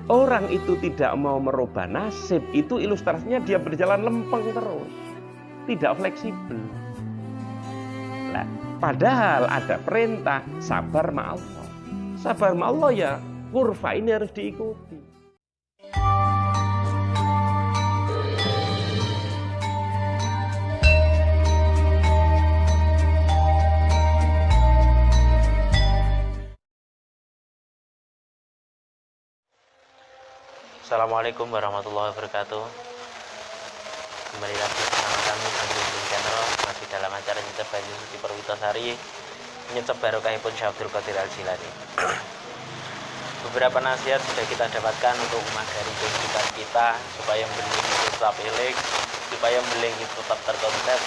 orang itu tidak mau merubah nasib, itu ilustrasinya dia berjalan lempeng terus, tidak fleksibel. Nah, padahal ada perintah sabar ma Allah. Sabar ma Allah ya kurva ini harus diikuti. Assalamualaikum warahmatullahi wabarakatuh. Kembali lagi bersama kami Anjing Channel, masih dalam acara Nyecep Banyu Suci Perwitasari, Nyecep Barokahipun Syekh Abdul Qadir Al-Jilani. Beberapa nasihat sudah kita dapatkan untuk memagari kehidupan kita, supaya beling itu tetap elek, supaya beling itu tetap terkonsep,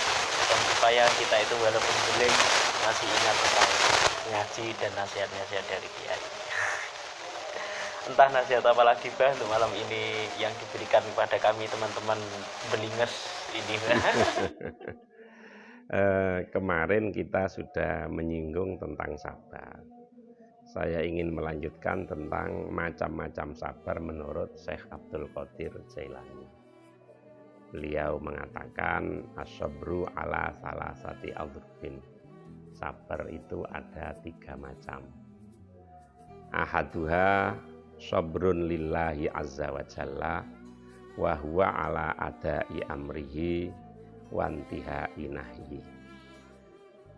dan supaya kita itu walaupun beling masih ingat tentang ngaji dan nasihat-nasihat dari Kiai. Entah nasihat apa lagi Bah untuk malam ini yang diberikan kepada kami teman-teman belingers ini. Kemarin kita sudah menyinggung tentang sabar. Saya ingin melanjutkan tentang macam-macam sabar menurut Syekh Abdul Qadir Jailani. Beliau mengatakan as-sabru ala salasati adhrbin. Sabar itu ada 3 macam. Ahaduha sabrun lillahi azza wa jalla wa huwa ala adai amrihi wa intihai nahyi.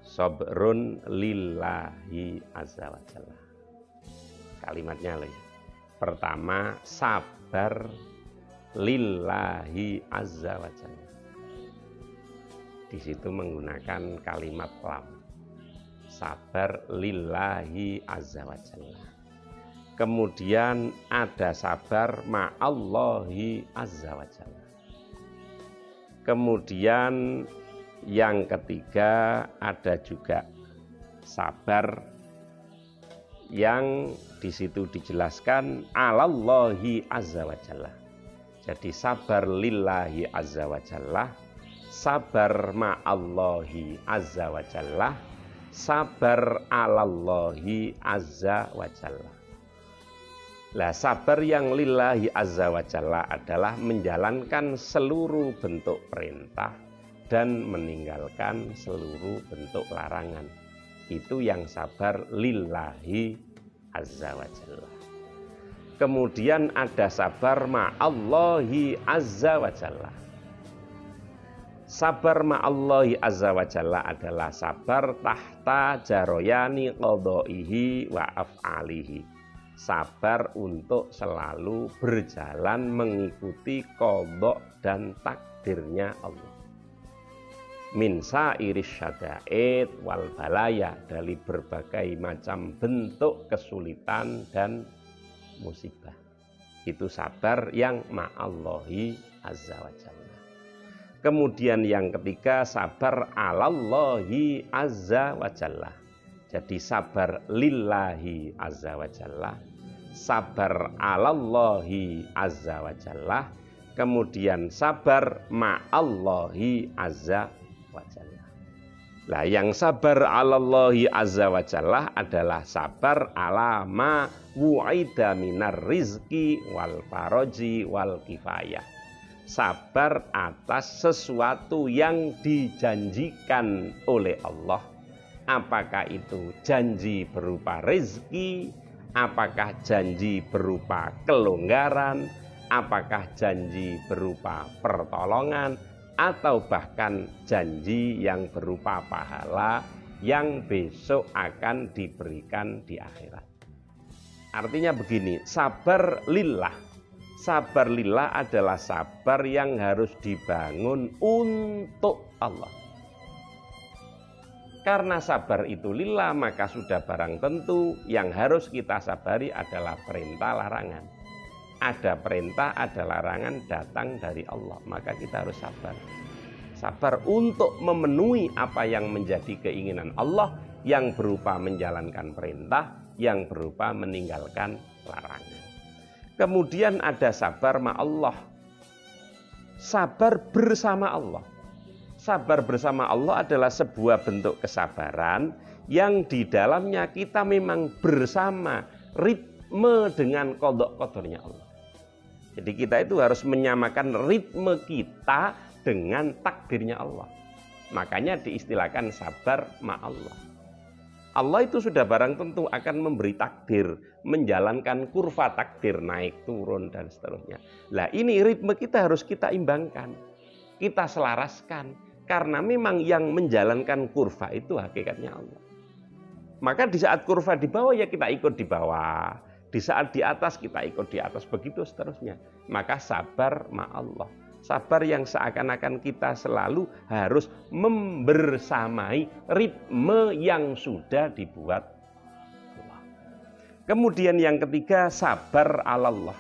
Sabrun lillahi azza wa jalla. Kalimatnya loh ya. Pertama, sabar lillahi azza wa jalla. Di situ menggunakan kalimat lam. Sabar lillahi azza wa jalla. Kemudian ada sabar ma'allahi azza wa jalla. Kemudian yang ketiga ada juga sabar yang di situ dijelaskan alallahi azza wa jalla. Jadi sabar lillahi azza wa jalla, sabar ma'allahi azza wa jalla, sabar alallahi azza wa jalla. Lah sabar yang lillahi azza wa jalla adalah menjalankan seluruh bentuk perintah dan meninggalkan seluruh bentuk larangan. Itu yang sabar lillahi azza wa jalla. Kemudian ada sabar ma'allahi azza wa jalla. Sabar ma'allahi azza wa jalla adalah sabar tahta jaroyani qadaihi wa af'alihi. Sabar untuk selalu berjalan mengikuti qadha dan takdirnya Allah. Min sa'iris syada'id wal balaya, dari berbagai macam bentuk kesulitan dan musibah. Itu sabar yang ma'allahi azza wa jalla. Kemudian yang ketiga sabar alallahi azza wa jalla. Jadi sabar lillahi azza wa jalla, sabar alallahi azza wa jalla, kemudian sabar ma'allahi azza wa jalla. Lah yang sabar alallahi azza wa jalla adalah sabar ala ma wu'ida minar rizki wal faroji wal kifayah. Sabar atas sesuatu yang dijanjikan oleh Allah. Apakah itu janji berupa rezeki, apakah janji berupa kelonggaran, apakah janji berupa pertolongan, atau bahkan janji yang berupa pahala yang besok akan diberikan di akhirat. Artinya begini, sabar lillah. Sabar lillah adalah sabar yang harus dibangun untuk Allah. Karena sabar itu lillah, maka sudah barang tentu yang harus kita sabari adalah perintah larangan. Ada perintah, ada larangan datang dari Allah, maka kita harus sabar. Sabar untuk memenuhi apa yang menjadi keinginan Allah, yang berupa menjalankan perintah, yang berupa meninggalkan larangan. Kemudian ada sabar ma'allah. Sabar bersama Allah. Sabar bersama Allah adalah sebuah bentuk kesabaran yang di dalamnya kita memang bersama ritme dengan qadha qadarnya Allah. Jadi kita itu harus menyamakan ritme kita dengan takdirnya Allah. Makanya diistilahkan sabar ma'allah. Allah itu sudah barang tentu akan memberi takdir, menjalankan kurva takdir, naik, turun, dan seterusnya. Lah ini ritme kita harus kita imbangkan, kita selaraskan. Karena memang yang menjalankan kurva itu hakikatnya Allah. Maka di saat kurva di bawah ya kita ikut di bawah. Di saat di atas kita ikut di atas, begitu seterusnya. Maka sabar ma'allah. Sabar yang seakan-akan kita selalu harus membersamai ritme yang sudah dibuat Allah. Kemudian yang ketiga, sabar alallah.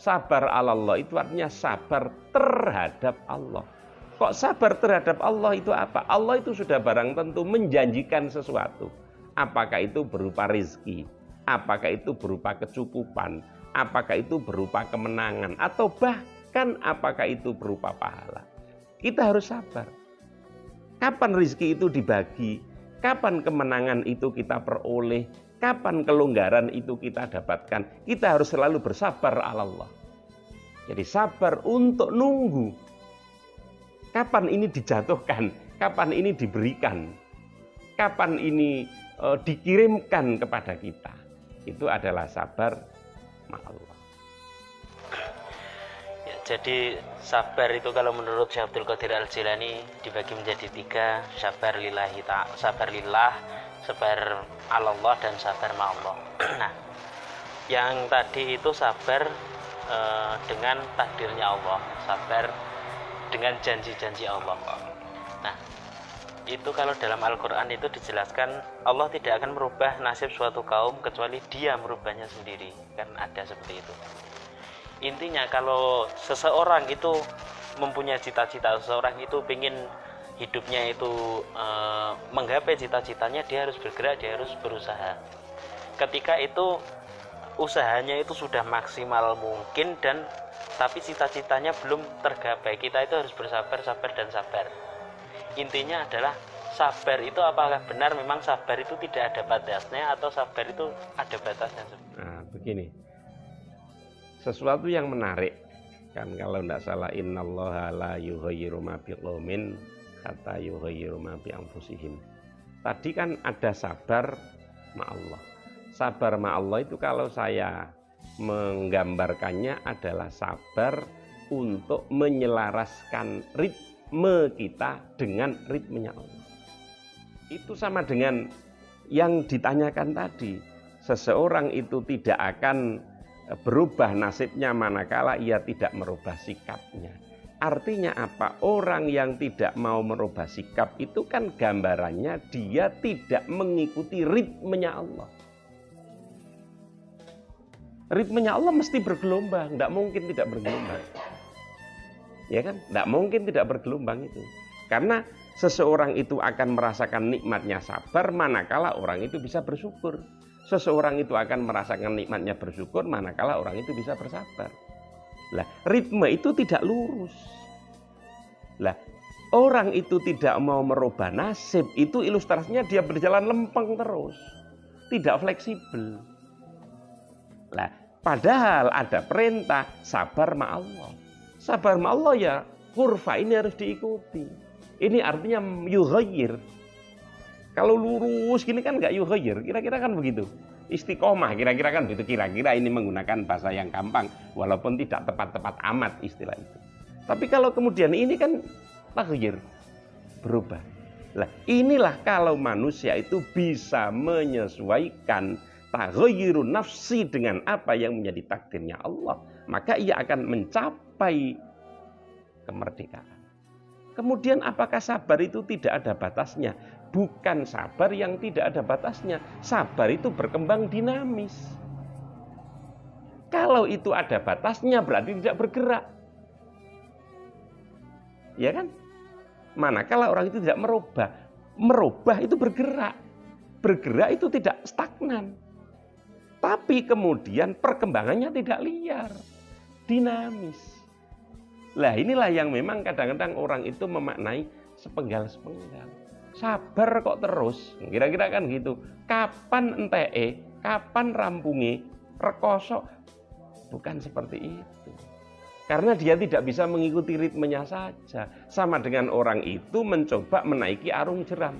Sabar alallah itu artinya sabar terhadap Allah. Kok sabar terhadap Allah itu apa? Allah itu sudah barang tentu menjanjikan sesuatu. Apakah itu berupa rezeki, apakah itu berupa kecukupan, apakah itu berupa kemenangan, atau bahkan apakah itu berupa pahala. Kita harus sabar. Kapan rezeki itu dibagi, kapan kemenangan itu kita peroleh, kapan kelonggaran itu kita dapatkan, kita harus selalu bersabar ala Allah. Jadi sabar untuk nunggu. Kapan ini dijatuhkan, kapan ini diberikan, kapan ini dikirimkan kepada kita. Itu adalah sabar ma'allah. Ya, jadi sabar itu kalau menurut Syekh Abdul Qadir Al-Jilani dibagi menjadi 3, sabar lillahi ta'ala, sabar lillah, sabar Allah, dan sabar ma'allah. Nah, yang tadi itu sabar dengan takdirnya Allah, sabar dengan janji-janji Allah. Nah, itu kalau dalam Al-Quran itu dijelaskan Allah tidak akan merubah nasib suatu kaum kecuali dia merubahnya sendiri. Kan ada seperti itu. Intinya kalau seseorang itu mempunyai cita-cita, seseorang itu ingin hidupnya itu menggapai cita-citanya, dia harus bergerak, dia harus berusaha. Ketika itu usahanya itu sudah maksimal mungkin dan tapi cita-citanya belum tergapai, kita itu harus bersabar, sabar, dan sabar. Intinya adalah sabar itu apakah benar memang sabar itu tidak ada batasnya atau sabar itu ada batasnya? Nah, begini. Sesuatu yang menarik kan, kalau tidak salah, innallaha la yughayyiru ma biqaumin hatta yughayyiru ma bi anfusihim. Tadi kan ada sabar ma'allah. Sabar ma'allah itu kalau saya menggambarkannya adalah sabar untuk menyelaraskan ritme kita dengan ritmenya Allah. Itu sama dengan yang ditanyakan tadi. Seseorang itu tidak akan berubah nasibnya manakala ia tidak merubah sikapnya. Artinya apa? Orang yang tidak mau merubah sikap itu kan gambarannya dia tidak mengikuti ritmenya Allah. Ritmenya Allah mesti bergelombang, tidak mungkin tidak bergelombang. Ya kan? Tidak mungkin tidak bergelombang itu. Karena seseorang itu akan merasakan nikmatnya sabar manakala orang itu bisa bersyukur. Seseorang itu akan merasakan nikmatnya bersyukur manakala orang itu bisa bersabar. Lah, ritme itu tidak lurus. Lah, orang itu tidak mau merubah nasib, itu ilustrasinya dia berjalan lempeng terus. Tidak fleksibel. Lah, padahal ada perintah sabar ma'allah. Sabar ma'allah ya kurva ini harus diikuti. Ini artinya yughayyir. Kalau lurus gini kan nggak yughayyir. Kira-kira kan begitu. Istiqomah kira-kira kan begitu. Kira-kira ini menggunakan bahasa yang gampang. Walaupun tidak tepat-tepat amat istilah itu. Tapi kalau kemudian ini kan taghyir, berubah. Lah, inilah kalau manusia itu bisa menyesuaikan taghayyurun nafsi dengan apa yang menjadi takdirnya Allah, maka ia akan mencapai kemerdekaan. Kemudian apakah sabar itu tidak ada batasnya? Bukan sabar yang tidak ada batasnya. Sabar itu berkembang dinamis. Kalau itu ada batasnya berarti tidak bergerak. Ya kan? Manakala orang itu tidak merubah. Merubah itu bergerak. Bergerak itu tidak stagnan. Tapi kemudian perkembangannya tidak liar, dinamis. Lah inilah yang memang kadang-kadang orang itu memaknai sepenggal-sepenggal. Sabar kok terus, kira-kira kan gitu. Kapan enteke, kapan rampunge, rekoso. Bukan seperti itu. Karena dia tidak bisa mengikuti ritmenya saja. Sama dengan orang itu mencoba menaiki arung jeram.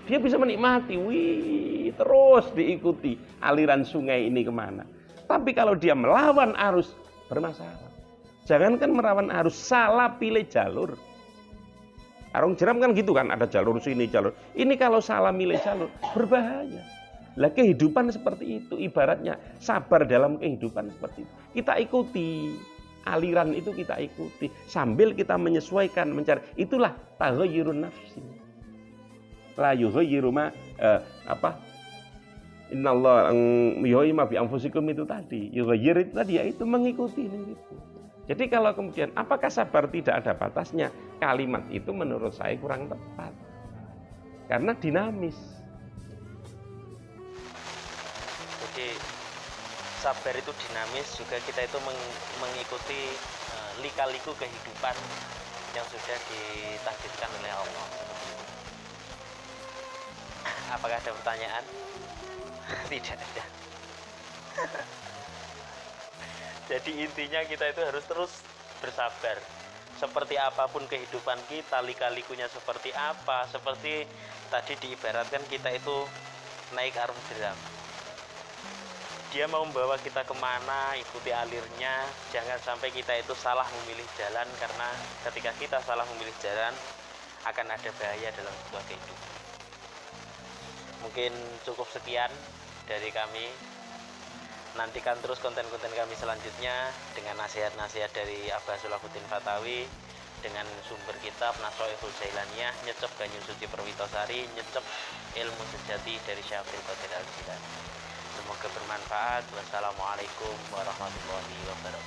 Dia bisa menikmati, wih, terus diikuti aliran sungai ini kemana. Tapi kalau dia melawan arus, bermasalah. Jangankan melawan arus, salah pilih jalur. Arung jeram kan gitu kan, ada jalur sini, jalur. Ini kalau salah milih jalur, berbahaya. Lah kehidupan seperti itu, ibaratnya sabar dalam kehidupan seperti itu. Kita ikuti, aliran itu kita ikuti. Sambil kita menyesuaikan, mencari. Itulah taghayyurun nafsi. La yughayyiru ma Innallaha yughayyiru ma bi anfusikum itu tadi. Yughayyir itu tadi yaitu mengikuti itu. Jadi kalau kemudian apakah sabar tidak ada batasnya? Kalimat itu menurut saya kurang tepat. Karena dinamis. Jadi sabar itu dinamis, juga kita itu mengikuti lika-liku kehidupan yang sudah ditakdirkan oleh Allah. Apakah ada pertanyaan? Tidak ada. Jadi intinya kita itu harus terus bersabar. Seperti apapun kehidupan kita, lika-likunya seperti apa, seperti tadi diibaratkan kita itu naik arung jeram. Dia mau membawa kita kemana, ikuti alirnya. Jangan sampai kita itu salah memilih jalan, karena ketika kita salah memilih jalan akan ada bahaya dalam sebuah kehidupan. Mungkin cukup sekian dari kami. Nantikan terus konten-konten kami selanjutnya dengan nasihat-nasihat dari Abah Sulahuddin Fatawi, dengan sumber kitab Nashoihul Jailaniyah, nyecep Banyu Suci Perwitosari, nyecep ilmu sejati dari Syaikhul Qadir Al-Jilani. Semoga bermanfaat. Wassalamualaikum warahmatullahi wabarakatuh.